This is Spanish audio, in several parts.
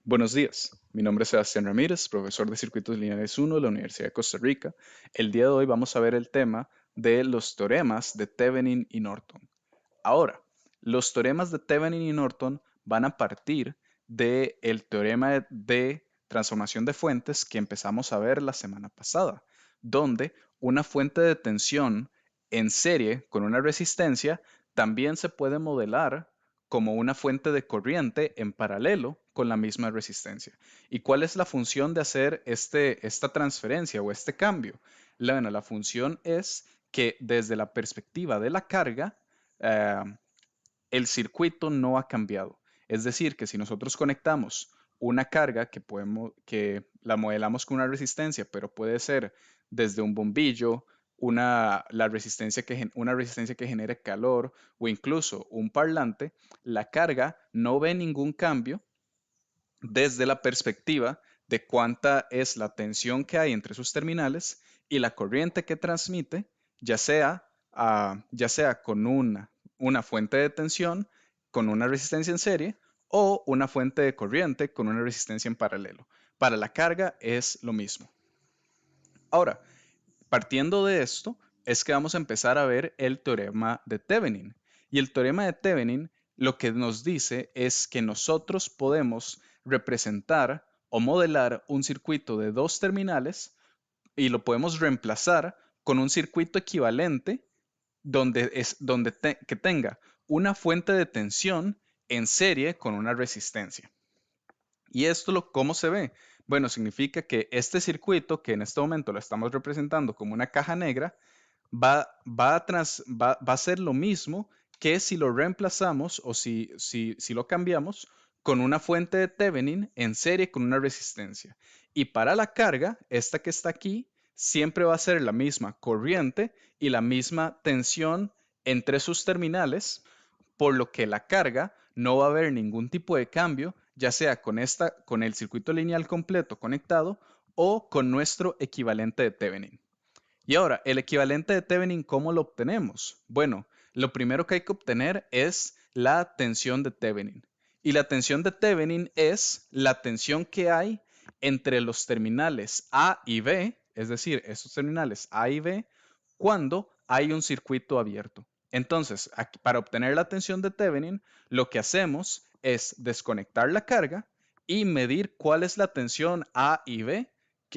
Buenos días, mi nombre es Sebastián Ramírez, profesor de Circuitos Lineales 1 de la Universidad de Costa Rica. El día de hoy vamos a ver el tema de los teoremas de Thevenin y Norton. Ahora, los teoremas de Thevenin y Norton van a partir del teorema de transformación de fuentes que empezamos a ver la semana pasada, donde una fuente de tensión en serie con una resistencia también se puede modelar como una fuente de corriente en paralelo con la misma resistencia. ¿Y cuál es la función de hacer esta transferencia o este cambio? Bueno, la función es que desde la perspectiva de la carga, eh, el circuito no ha cambiado. Es decir, que si nosotros conectamos una carga que la modelamos con una resistencia, pero puede ser desde un bombillo, una resistencia que genere calor o incluso un parlante, la carga no ve ningún cambio desde la perspectiva de cuánta es la tensión que hay entre sus terminales y la corriente que transmite, ya sea con una fuente de tensión con una resistencia en serie o una fuente de corriente con una resistencia en paralelo. Para la carga es lo mismo. Ahora, partiendo de esto, es que vamos a empezar a ver el teorema de Thevenin. Y el teorema de Thevenin lo que nos dice es que nosotros podemos representar o modelar un circuito de dos terminales y lo podemos reemplazar con un circuito equivalente que tenga una fuente de tensión en serie con una resistencia. ¿Y cómo se ve? Bueno, significa que este circuito, que en este momento lo estamos representando como una caja negra, va a ser lo mismo que si lo reemplazamos o si lo cambiamos con una fuente de Thevenin en serie con una resistencia. Y para la carga, esta que está aquí, siempre va a ser la misma corriente y la misma tensión entre sus terminales, por lo que la carga no va a haber ningún tipo de cambio, ya sea con el circuito lineal completo conectado o con nuestro equivalente de Thevenin. Y ahora, el equivalente de Thevenin, ¿cómo lo obtenemos? Bueno, lo primero que hay que obtener es la tensión de Thevenin. Y la tensión de Thevenin es la tensión que hay entre los terminales A y B, es decir, estos terminales A y B, cuando hay un circuito abierto. Entonces, para obtener la tensión de Thevenin, lo que hacemos es desconectar la carga y medir cuál es la tensión A y B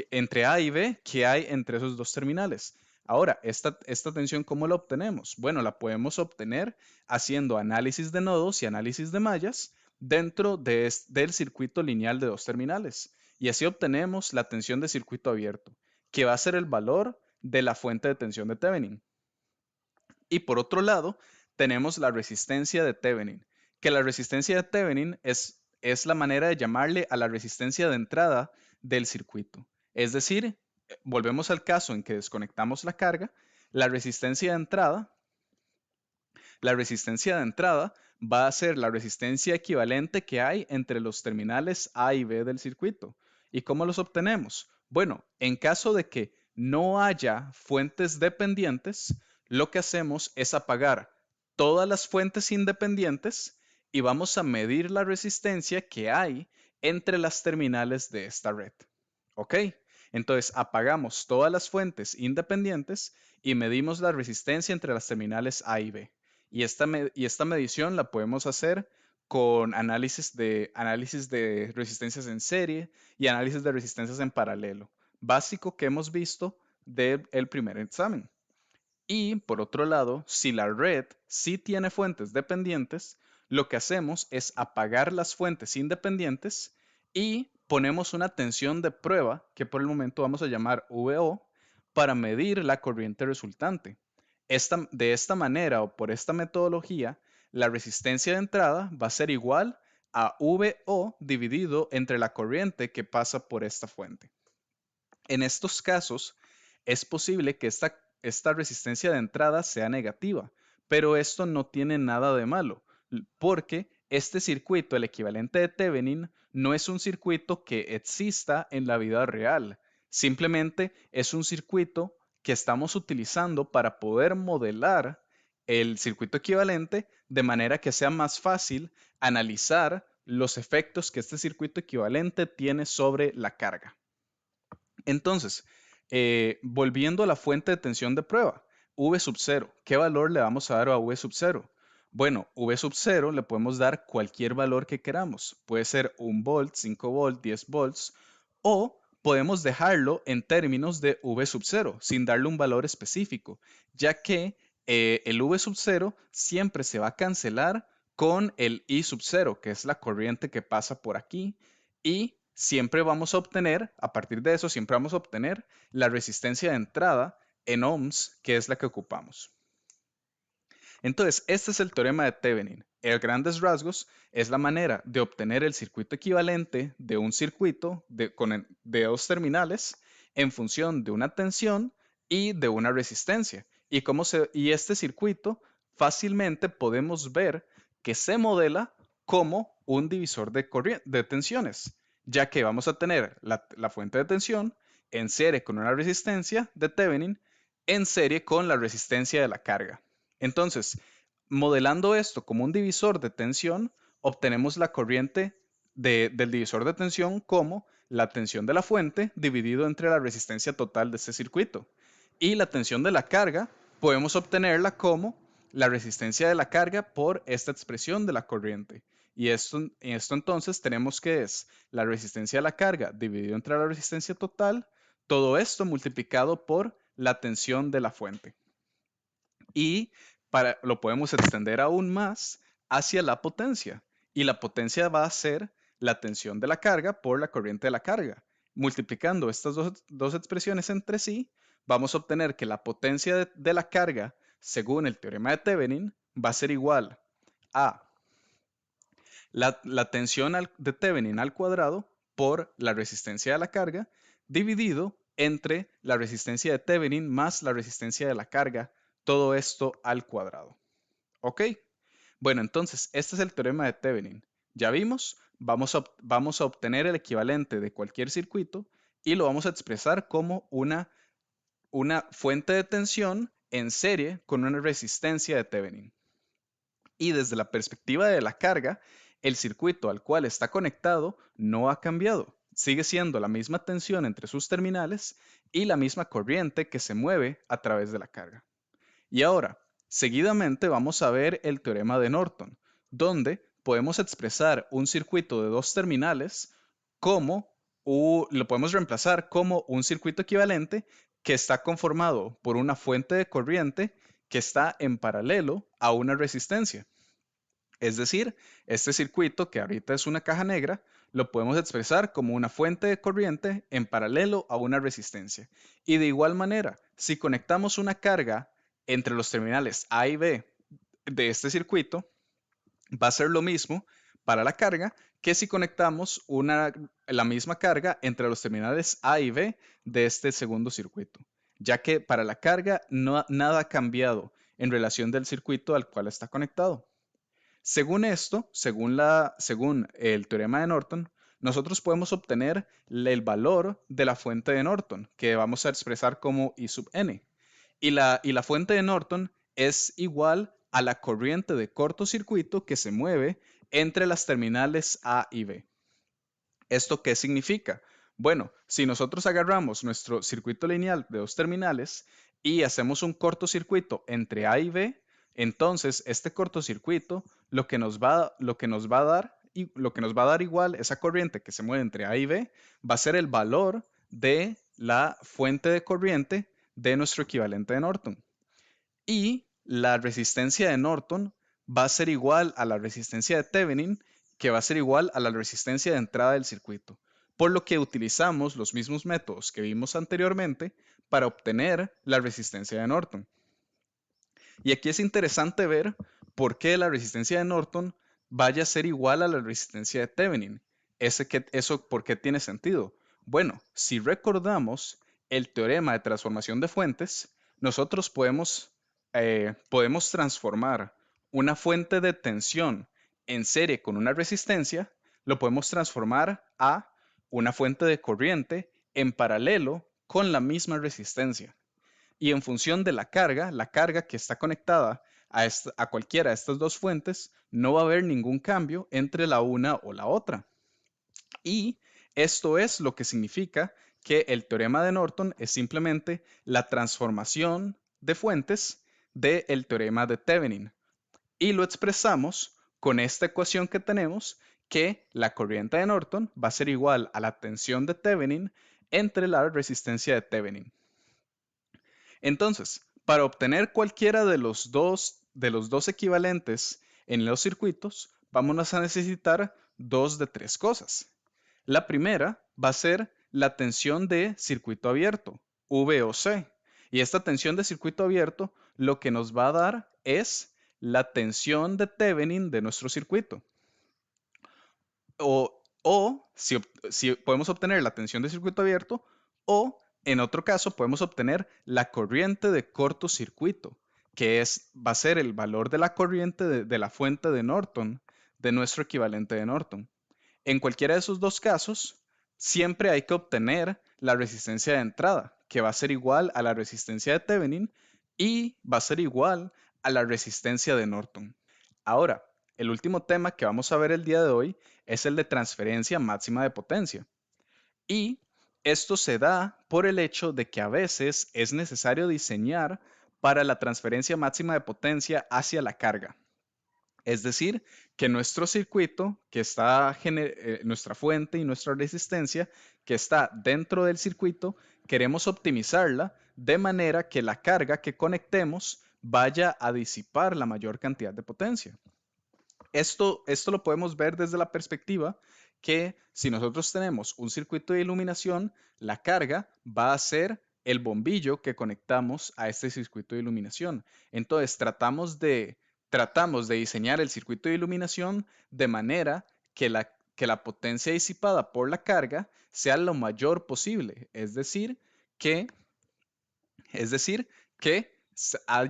entre A y B que hay entre esos dos terminales. Ahora, esta tensión, ¿cómo la obtenemos? Bueno, la podemos obtener haciendo análisis de nodos y análisis de mallas dentro del circuito lineal de dos terminales. Y así obtenemos la tensión de circuito abierto, que va a ser el valor de la fuente de tensión de Thevenin. Y por otro lado, tenemos la resistencia de Thevenin, que la resistencia de Thevenin es la manera de llamarle a la resistencia de entrada del circuito. Es decir, volvemos al caso en que desconectamos la carga, la resistencia de entrada, la resistencia de entrada va a ser la resistencia equivalente que hay entre los terminales A y B del circuito. ¿Y cómo los obtenemos? Bueno, en caso de que no haya fuentes dependientes, lo que hacemos es apagar todas las fuentes independientes y vamos a medir la resistencia que hay entre las terminales de esta red. ¿Ok? Entonces apagamos todas las fuentes independientes y medimos la resistencia entre las terminales A y B. Y esta medición la podemos hacer con análisis de resistencias en serie y análisis de resistencias en paralelo, básico que hemos visto del primer examen. Y por otro lado, si la red sí tiene fuentes dependientes, lo que hacemos es apagar las fuentes independientes y ponemos una tensión de prueba, que por el momento vamos a llamar VO, para medir la corriente resultante. De esta manera o por esta metodología, la resistencia de entrada va a ser igual a VO dividido entre la corriente que pasa por esta fuente. En estos casos, es posible que esta resistencia de entrada sea negativa, pero esto no tiene nada de malo, porque este circuito, el equivalente de Thevenin, no es un circuito que exista en la vida real. Simplemente es un circuito que estamos utilizando para poder modelar el circuito equivalente de manera que sea más fácil analizar los efectos que este circuito equivalente tiene sobre la carga. Entonces, volviendo a la fuente de tensión de prueba, V sub 0, ¿qué valor le vamos a dar a V sub 0? Bueno, V sub 0 le podemos dar cualquier valor que queramos. Puede ser 1 volt, 5 volt, 10 volts, o podemos dejarlo en términos de V sub 0, sin darle un valor específico, ya que el V sub 0 siempre se va a cancelar con el I sub 0, que es la corriente que pasa por aquí, y siempre vamos a obtener, a partir de eso, siempre vamos a obtener la resistencia de entrada en ohms, que es la que ocupamos. Entonces, este es el teorema de Thevenin. En grandes rasgos, es la manera de obtener el circuito equivalente de un circuito de dos terminales en función de una tensión y de una resistencia. Y este circuito fácilmente podemos ver que se modela como un divisor de tensiones, ya que vamos a tener la fuente de tensión en serie con una resistencia de Thevenin en serie con la resistencia de la carga. Entonces, modelando esto como un divisor de tensión, obtenemos la corriente del divisor de tensión como la tensión de la fuente dividido entre la resistencia total de este circuito. Y la tensión de la carga podemos obtenerla como la resistencia de la carga por esta expresión de la corriente. Y esto entonces tenemos que es la resistencia de la carga dividido entre la resistencia total, todo esto multiplicado por la tensión de la fuente. Y lo podemos extender aún más hacia la potencia. Y la potencia va a ser la tensión de la carga por la corriente de la carga. Multiplicando estas dos expresiones entre sí, vamos a obtener que la potencia de la carga, según el teorema de Thevenin, va a ser igual a la tensión de Thevenin al cuadrado por la resistencia de la carga dividido entre la resistencia de Thevenin más la resistencia de la carga, todo esto al cuadrado. ¿Ok? Bueno, entonces este es el teorema de Thevenin. Ya vimos, vamos a obtener el equivalente de cualquier circuito y lo vamos a expresar como una fuente de tensión en serie con una resistencia de Thevenin. Y desde la perspectiva de la carga, el circuito al cual está conectado no ha cambiado. Sigue siendo la misma tensión entre sus terminales y la misma corriente que se mueve a través de la carga. Y ahora, seguidamente vamos a ver el teorema de Norton, donde podemos expresar un circuito de dos terminales como lo podemos reemplazar como un circuito equivalente que está conformado por una fuente de corriente que está en paralelo a una resistencia. Es decir, este circuito, que ahorita es una caja negra, lo podemos expresar como una fuente de corriente en paralelo a una resistencia. Y de igual manera, si conectamos una carga entre los terminales A y B de este circuito, va a ser lo mismo para la carga que si conectamos la misma carga entre los terminales A y B de este segundo circuito, ya que para la carga nada ha cambiado en relación del circuito al cual está conectado. Según esto, según el teorema de Norton, nosotros podemos obtener el valor de la fuente de Norton, que vamos a expresar como I sub n. Y la fuente de Norton es igual a la corriente de cortocircuito que se mueve entre las terminales A y B. ¿Esto qué significa? Bueno, si nosotros agarramos nuestro circuito lineal de dos terminales y hacemos un cortocircuito entre A y B, entonces este cortocircuito lo que nos va a dar igual esa corriente que se mueve entre A y B va a ser el valor de la fuente de corriente de nuestro equivalente de Norton. Y la resistencia de Norton va a ser igual a la resistencia de Thevenin, que va a ser igual a la resistencia de entrada del circuito, por lo que utilizamos los mismos métodos que vimos anteriormente para obtener la resistencia de Norton. Y aquí es interesante ver por qué la resistencia de Norton vaya a ser igual a la resistencia de Thevenin. ¿Eso por qué tiene sentido? Bueno, si recordamos el teorema de transformación de fuentes, nosotros podemos transformar una fuente de tensión en serie con una resistencia, lo podemos transformar a una fuente de corriente en paralelo con la misma resistencia. Y en función de la carga que está conectada a cualquiera de estas dos fuentes, no va a haber ningún cambio entre la una o la otra. Y esto es lo que significa que el teorema de Norton es simplemente la transformación de fuentes del teorema de Thevenin. Y lo expresamos con esta ecuación que tenemos, que la corriente de Norton va a ser igual a la tensión de Thevenin entre la resistencia de Thevenin. Entonces, para obtener cualquiera de los dos equivalentes en los circuitos, vamos a necesitar dos de tres cosas. La primera va a ser la tensión de circuito abierto, VOC. Y esta tensión de circuito abierto lo que nos va a dar es la tensión de Thevenin de nuestro circuito. O si podemos obtener la tensión de circuito abierto, o en otro caso podemos obtener la corriente de cortocircuito, que va a ser el valor de la corriente de la fuente de Norton, de nuestro equivalente de Norton. En cualquiera de esos dos casos, siempre hay que obtener la resistencia de entrada, que va a ser igual a la resistencia de Thevenin y va a ser igual a la resistencia de Norton. Ahora, el último tema que vamos a ver el día de hoy es el de transferencia máxima de potencia. Y esto se da por el hecho de que a veces es necesario diseñar para la transferencia máxima de potencia hacia la carga. Es decir, que nuestro circuito, nuestra fuente y nuestra resistencia, que está dentro del circuito, queremos optimizarla de manera que la carga que conectemos vaya a disipar la mayor cantidad de potencia. Esto lo podemos ver desde la perspectiva que si nosotros tenemos un circuito de iluminación, la carga va a ser el bombillo que conectamos a este circuito de iluminación. Entonces tratamos de diseñar el circuito de iluminación de manera que la potencia disipada por la carga sea lo mayor posible. Que, es decir, que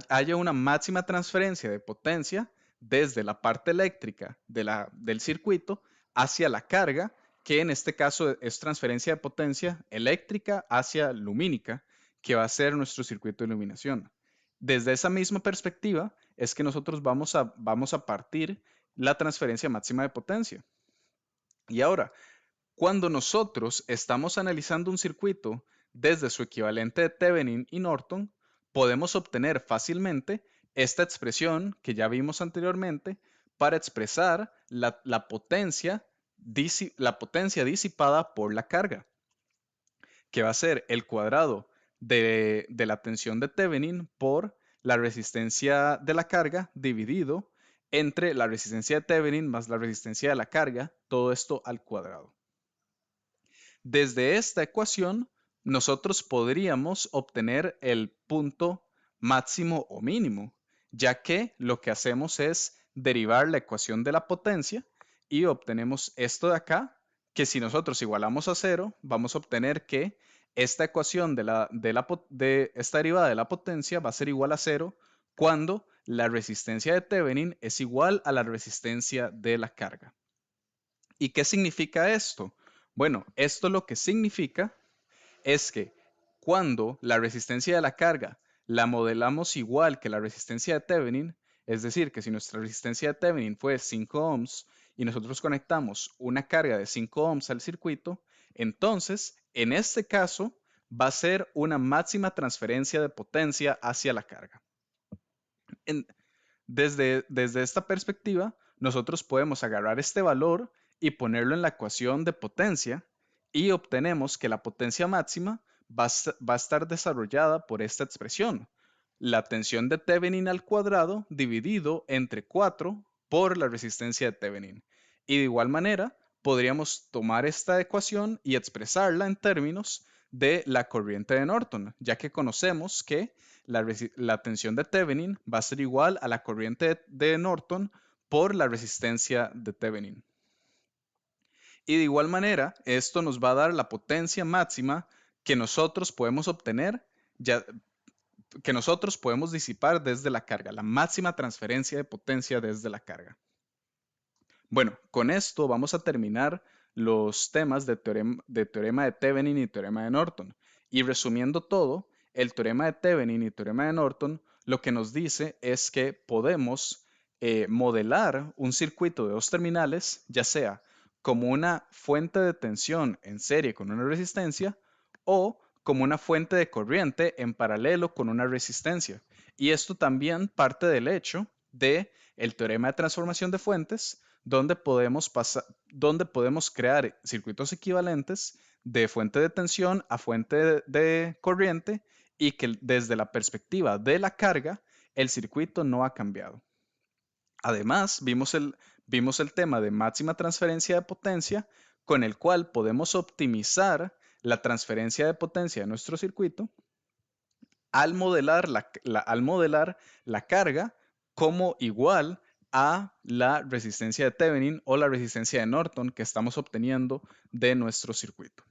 haya una máxima transferencia de potencia desde la parte eléctrica del circuito hacia la carga, que en este caso es transferencia de potencia eléctrica hacia lumínica, que va a ser nuestro circuito de iluminación. Desde esa misma perspectiva es que nosotros vamos a partir la transferencia máxima de potencia. Y ahora, cuando nosotros estamos analizando un circuito desde su equivalente de Thevenin y Norton, podemos obtener fácilmente esta expresión que ya vimos anteriormente para expresar la potencia disipada por la carga, que va a ser el cuadrado de la tensión de Thevenin por la resistencia de la carga dividido entre la resistencia de Thevenin más la resistencia de la carga, todo esto al cuadrado. Desde esta ecuación, nosotros podríamos obtener el punto máximo o mínimo, ya que lo que hacemos es derivar la ecuación de la potencia y obtenemos esto de acá, que si nosotros igualamos a cero, vamos a obtener que esta ecuación de esta derivada de la potencia va a ser igual a cero cuando la resistencia de Thevenin es igual a la resistencia de la carga. ¿Y qué significa esto? Bueno, esto lo que significa es que cuando la resistencia de la carga la modelamos igual que la resistencia de Thevenin, es decir, que si nuestra resistencia de Thevenin fue 5 ohms y nosotros conectamos una carga de 5 ohms al circuito, entonces, en este caso, va a ser una máxima transferencia de potencia hacia la carga. Desde esta perspectiva, nosotros podemos agarrar este valor y ponerlo en la ecuación de potencia y obtenemos que la potencia máxima va a estar desarrollada por esta expresión. La tensión de Thevenin al cuadrado dividido entre 4 por la resistencia de Thevenin. Y de igual manera, podríamos tomar esta ecuación y expresarla en términos de la corriente de Norton, ya que conocemos que la tensión de Thevenin va a ser igual a la corriente de Norton por la resistencia de Thevenin. Y de igual manera, esto nos va a dar la potencia máxima que nosotros podemos obtener, que nosotros podemos disipar desde la carga, la máxima transferencia de potencia desde la carga. Bueno, con esto vamos a terminar los temas de teorema de Thevenin y teorema de Norton. Y resumiendo todo, el teorema de Thevenin y teorema de Norton lo que nos dice es que podemos modelar un circuito de dos terminales, ya sea como una fuente de tensión en serie con una resistencia o como una fuente de corriente en paralelo con una resistencia. Y esto también parte del hecho de el teorema de transformación de fuentes, donde podemos crear circuitos equivalentes de fuente de tensión a fuente de corriente y que desde la perspectiva de la carga, el circuito no ha cambiado. Además, vimos el tema de máxima transferencia de potencia, con el cual podemos optimizar la transferencia de potencia de nuestro circuito al modelar la carga como igual a la resistencia de Thevenin o la resistencia de Norton que estamos obteniendo de nuestro circuito.